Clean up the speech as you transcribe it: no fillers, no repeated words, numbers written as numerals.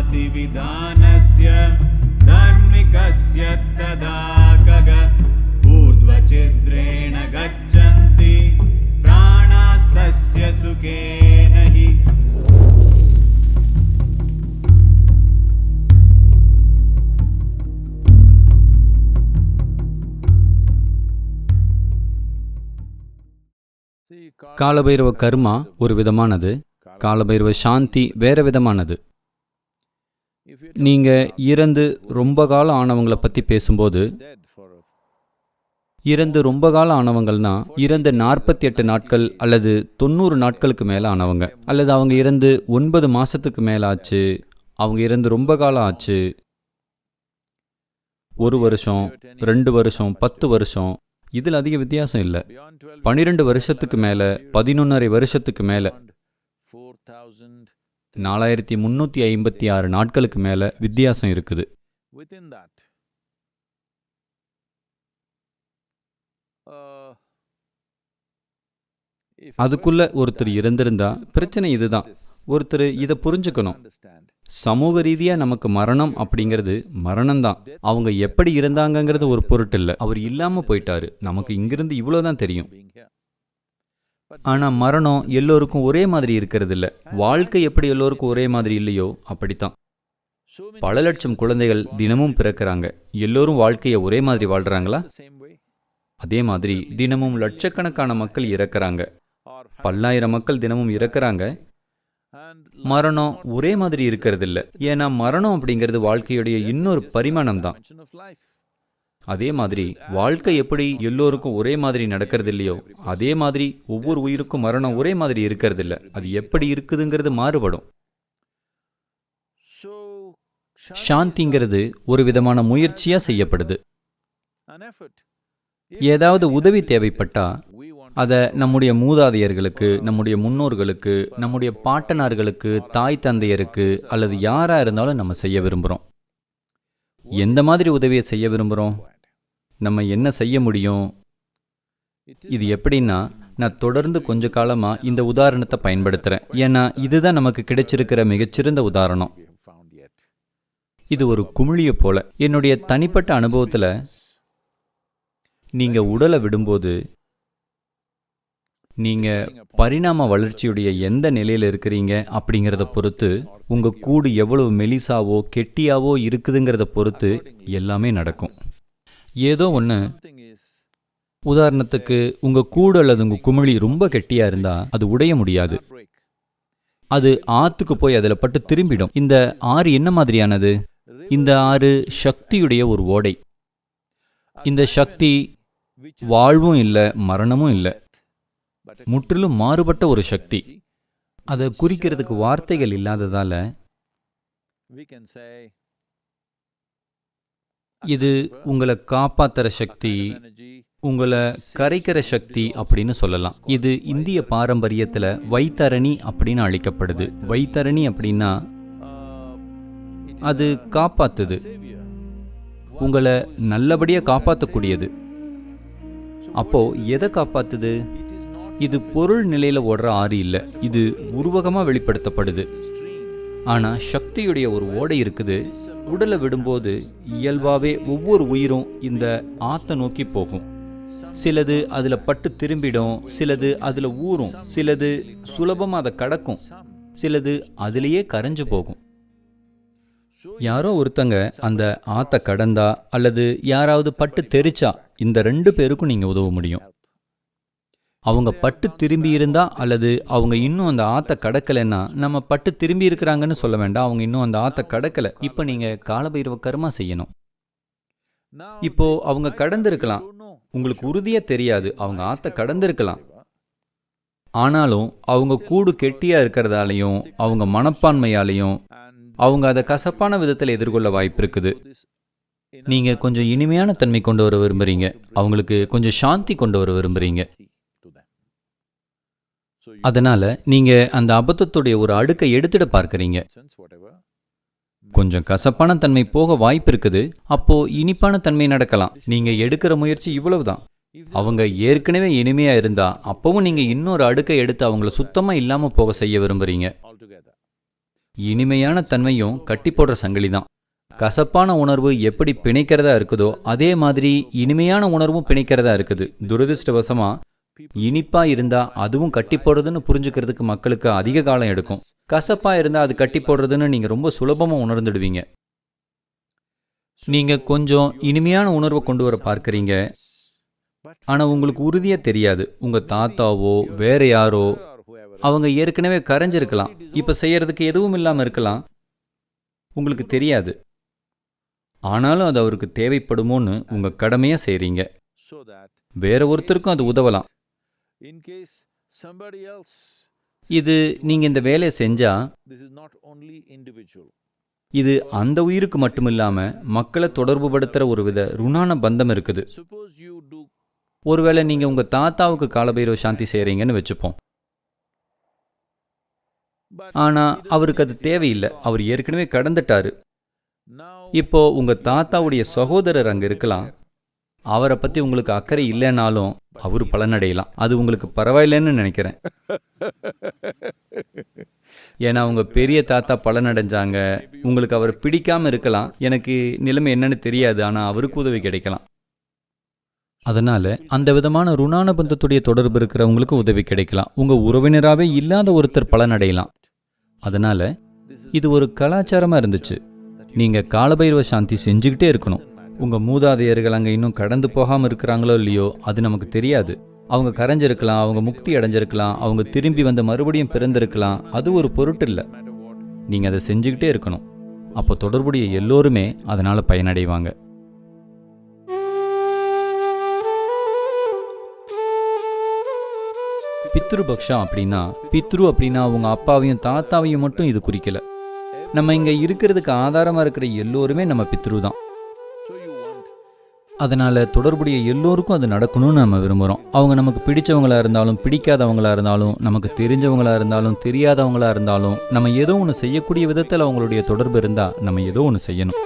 भाति विधानस्य धर्मिकस्य तदा खग ऊर्ध्वचिद्रेण गच्छन्ति प्राणास्तस्य सुखेन हि. காலபைரவ கர்மா ஒரு விதமானது, காலபைரவ சாந்தி வேற விதமானது. நீங்க இறந்து ரொம்ப காலம் ஆனவங்களை பத்தி பேசும்போது, இறந்து ரொம்ப காலம் ஆனவங்கள்னா இறந்து 48 நாட்கள் அல்லது 90 நாட்களுக்கு மேல ஆனவங்க, அல்லது அவங்க இறந்து 9 மாசத்துக்கு மேல ஆச்சு, அவங்க இறந்து ரொம்ப காலம் ஆச்சு, 1 வருஷம் 2 வருஷம் 10 வருஷம், இதில் அதிக வித்தியாசம் இல்லை. 12 வருஷத்துக்கு மேல, 11.5 வருஷத்துக்கு மேல, 4356 நாட்களுக்கு மேல வித்தியாசம் இருக்குது. அதுக்குள்ள ஒருத்தர் இறந்திருந்தா பிரச்சனை இதுதான். ஒருத்தர் இதை புரிஞ்சுக்கணும். சமூக ரீதியா நமக்கு மரணம் அப்படிங்கிறது மரணம்தான். அவங்க எப்படி இருந்தாங்கங்கிறது ஒரு பொருட்டு இல்லை. அவர் இல்லாம போயிட்டாரு, நமக்கு இங்கிருந்து இவ்வளவுதான் தெரியும். ஆனா மரணம் எல்லோருக்கும் ஒரே மாதிரி இருக்கிறது இல்லை. வாழ்க்கை எப்படி எல்லோருக்கும் ஒரே மாதிரி இல்லையோ அப்படித்தான் பல லட்சம் குழந்தைகள் தினமும் பிறக்கிறாங்க. எல்லோரும் வாழ்க்கையை ஒரே மாதிரி வாழ்றாங்களா? அதே மாதிரி தினமும் லட்சக்கணக்கான மக்கள் இறக்குறாங்க, பல்லாயிரம் மக்கள் தினமும் இறக்குறாங்க. மரணம் ஒரே மாதிரி இருக்கிறது இல்லை. ஏன்னா மரணம் அப்படிங்கிறது வாழ்க்கையுடைய இன்னொரு பரிமாணம் தான். அதே மாதிரி வாழ்க்கை எப்படி எல்லோருக்கும் ஒரே மாதிரி நடக்கிறது இல்லையோ, அதே மாதிரி ஒவ்வொரு உயிருக்கும் மரணம் ஒரே மாதிரி இருக்கிறது இல்லை. அது எப்படி இருக்குதுங்கிறது மாறுபடும். சாந்திங்கிறது ஒரு விதமான முயற்சியா செய்யப்படுது. ஏதாவது உதவி தேவைப்பட்டா அதை நம்முடைய மூதாதையர்களுக்கு, நம்முடைய முன்னோர்களுக்கு, நம்முடைய பாட்டனார்களுக்கு, தாய் தந்தையருக்கு அல்லது யாரா இருந்தாலும் நம்ம செய்ய விரும்புகிறோம். எந்த மாதிரி உதவியை செய்ய விரும்புகிறோம்? நம்ம என்ன செய்ய முடியும்? இது எப்படின்னா, நான் தொடர்ந்து கொஞ்ச காலமா இந்த உதாரணத்தை பயன்படுத்துறேன். ஏன்னா இதுதான் நமக்கு கிடைச்சிருக்கிற மிகச்சிறந்த உதாரணம். இது ஒரு குமிழியை போல. என்னுடைய தனிப்பட்ட அனுபவத்தில், நீங்க உடலை விடும்போது நீங்க பரிணாம வளர்ச்சியுடைய எந்த நிலையில இருக்கிறீங்க அப்படிங்கிறத பொறுத்து, உங்க கூடு எவ்வளவு மெலிசாவோ கெட்டியாவோ இருக்குதுங்கிறத பொறுத்து எல்லாமே நடக்கும். ஏதோ ஒன்று, உதாரணத்துக்கு உங்க கூடு அல்லது உங்க குமிழி ரொம்ப கெட்டியா இருந்தா அது உடைய முடியாது. அது ஆத்துக்கு போய் அதில் பட்டு திரும்பிடும். இந்த ஆறு என்ன மாதிரியானது? இந்த ஆறு சக்தியுடைய ஒரு ஓடை. இந்த சக்தி வாழ்வும் இல்லை, மரணமும் இல்லை, முற்றிலும் மாறுபட்ட ஒரு சக்தி. அதை குறிக்கிறதுக்கு வார்த்தைகள் இல்லாததால இது உங்களை காப்பாத்துற சக்தி, உங்களை கரைக்கிற சக்தி அப்படின்னு சொல்லலாம். இது இந்திய பாரம்பரியத்தில் வைத்தரணி அப்படின்னு அழைக்கப்படுது. வைத்தரணி அப்படின்னா அது காப்பாத்துது, உங்களை நல்லபடியாக காப்பாற்றக்கூடியது. அப்போ எதை காப்பாத்துது? இது பொருள் நிலையில ஓடுற ஆறு இல்லை, இது உருவகமா வெளிப்படுத்தப்படுது. ஆனா சக்தியுடைய ஒரு ஓடை இருக்குது. உடலை விடும்போது இயல்பாவே ஒவ்வொரு உயிரும் இந்த ஆத்தை நோக்கி போகும். சிலது அதுல பட்டு திரும்பிடும், சிலது அதுல ஊறும், சிலது சுலபமா அதை கடக்கும், சிலது அதுலேயே கரைஞ்சு போகும். யாரோ ஒருத்தங்க அந்த ஆத்தை கடந்தா அல்லது யாராவது பட்டு தெரிச்சா, இந்த 2 பேருக்கும் நீங்க உதவ முடியும். அவங்க பட்டு திரும்பி இருந்தா அல்லது அவங்க இன்னும் அந்த ஆத்தை கடக்கலைன்னா, நம்ம பட்டு திரும்பி இருக்கிறாங்கன்னு சொல்ல வேண்டாம், அவங்க இன்னும் அந்த ஆத்தை கடக்கலை. இப்போ நீங்க காலபைரவ கர்மா செய்யணும். இப்போ அவங்க கடந்திருக்கலாம், உங்களுக்கு உறுதியா தெரியாது, அவங்க ஆத்தை கடந்திருக்கலாம். ஆனாலும் அவங்க கூடு கெட்டியா இருக்கிறதாலையும் அவங்க மனப்பான்மையாலையும் அவங்க அதை கசப்பான விதத்தில் எதிர்கொள்ள வாய்ப்பு இருக்குது. நீங்க கொஞ்சம் இனிமையான தன்மை கொண்டு வர விரும்புறீங்க, அவங்களுக்கு கொஞ்சம் சாந்தி கொண்டு வர விரும்புறீங்க. அதனால நீங்க அந்த அபத்தத்துடைய ஒரு அடுக்கை எடுத்துட பார்க்கறீங்க. கொஞ்சம் கசப்பான தன்மை போக வாய்ப்பு இருக்குது, அப்போ இனிப்பான தன்மை நடக்கலாம். நீங்க எடுக்கிற முயற்சி இவ்வளவுதான். அவங்க ஏற்கனவே இனிமையா இருந்தா அப்பவும் நீங்க இன்னொரு அடுக்கை எடுத்து அவங்கள சுத்தமா இல்லாம போக செய்ய விரும்புறீங்க. இனிமையான தன்மையும் கட்டி போடுற சங்கிலி தான். கசப்பான உணர்வு எப்படி பிணைக்கிறதா இருக்குதோ அதே மாதிரி இனிமையான உணர்வும் பிணைக்கிறதா இருக்குது. துரதிருஷ்டவசமா இனிப்பா இருந்தா அதுவும் கட்டி போடுறதுன்னு புரிஞ்சுக்கிறதுக்கு மக்களுக்கு அதிக காலம் எடுக்கும். கசப்பா இருந்தா அது கட்டி போடுறதுன்னு நீங்க ரொம்ப சுலபமா உணர்ந்துடுவீங்க. நீங்க கொஞ்சம் இனிமையான உணர்வை கொண்டு வர பார்க்கறீங்க, ஆனா உங்களுக்கு உறுதியா தெரியாது. உங்க தாத்தாவோ வேற யாரோ அவங்க ஏற்கனவே கரைஞ்சிருக்கலாம், இப்ப செய்யறதுக்கு எதுவும் இல்லாம இருக்கலாம், உங்களுக்கு தெரியாது. ஆனாலும் அது அவருக்கு தேவைப்படுமோன்னு உங்க கடமையா செய்றீங்க. வேற ஒருத்தருக்கும் அது உதவலாம். இது நீங்க இந்த வேலையை செஞ்சா இது அந்த உயிருக்கு மட்டுமில்லாம மக்களை தொடர்பு படுத்துற ஒரு வித ருணான பந்தம் இருக்குது. ஒருவேளை நீங்க உங்க தாத்தாவுக்கு காலபைரவ சாந்தி செய்றீங்கன்னு வச்சுப்போம். ஆனா அவருக்கு அது தேவையில்லை, அவர் ஏற்கனவே கடந்துட்டாரு. இப்போ உங்க தாத்தாவுடைய சகோதரர் அங்க இருக்கலாம், அவரை பத்தி உங்களுக்கு அக்கறை இல்லைனாலும் அவரு பலனடையலாம். அது உங்களுக்கு பரவாயில்லைன்னு நினைக்கிறேன். ஏன்னா உங்க பெரிய தாத்தா பலனடைஞ்சாங்க, உங்களுக்கு அவரை பிடிக்காம இருக்கலாம், எனக்கு நிலைமை என்னன்னு தெரியாது, ஆனா அவருக்கு உதவி கிடைக்கலாம். அதனால அந்த விதமான ருணான பந்தத்துடைய தொடர்பு இருக்கிறவங்களுக்கு உதவி கிடைக்கலாம். உங்க உறவினராகவே இல்லாத ஒருத்தர் பலனடையலாம். அதனால இது ஒரு கலாச்சாரமா இருந்துச்சு. நீங்க காலபைரவ சாந்தி செஞ்சுக்கிட்டே இருக்கணும். உங்க மூதாதையர்கள் அங்க இன்னும் கடந்து போகாம இருக்கிறாங்களோ இல்லையோ அது நமக்கு தெரியாது. அவங்க கரைஞ்சிருக்கலாம், அவங்க முக்தி அடைஞ்சிருக்கலாம், அவங்க திரும்பி வந்து மறுபடியும் பிறந்திருக்கலாம், அது ஒரு பொருட்டு இல்லை. நீங்க அதை செஞ்சுக்கிட்டே இருக்கணும். அப்போ தொடர்புடைய எல்லோருமே அதனால பயனடைவாங்க. பித்ருபக்ஷா அப்படின்னா, பித்ரு அப்படின்னா உங்க அப்பாவையும் தாத்தாவையும் மட்டும் இது குறிக்கல. நம்ம இங்க இருக்கிறதுக்கு ஆதாரமா இருக்கிற எல்லோருமே நம்ம பித்ரு தான். அதனால தொடர்புடைய எல்லோருக்கும் அது நடக்கணும்னு நம்ம விரும்புகிறோம். அவங்க நமக்கு பிடிச்சவங்களா இருந்தாலும் பிடிக்காதவங்களா இருந்தாலும், நமக்கு தெரிஞ்சவங்களா இருந்தாலும் தெரியாதவங்களா இருந்தாலும், நம்ம ஏதோ ஒன்று செய்யக்கூடிய விதத்தில் அவங்களுடைய தொடர்பு இருந்தால் நம்ம ஏதோ ஒன்று செய்யணும்.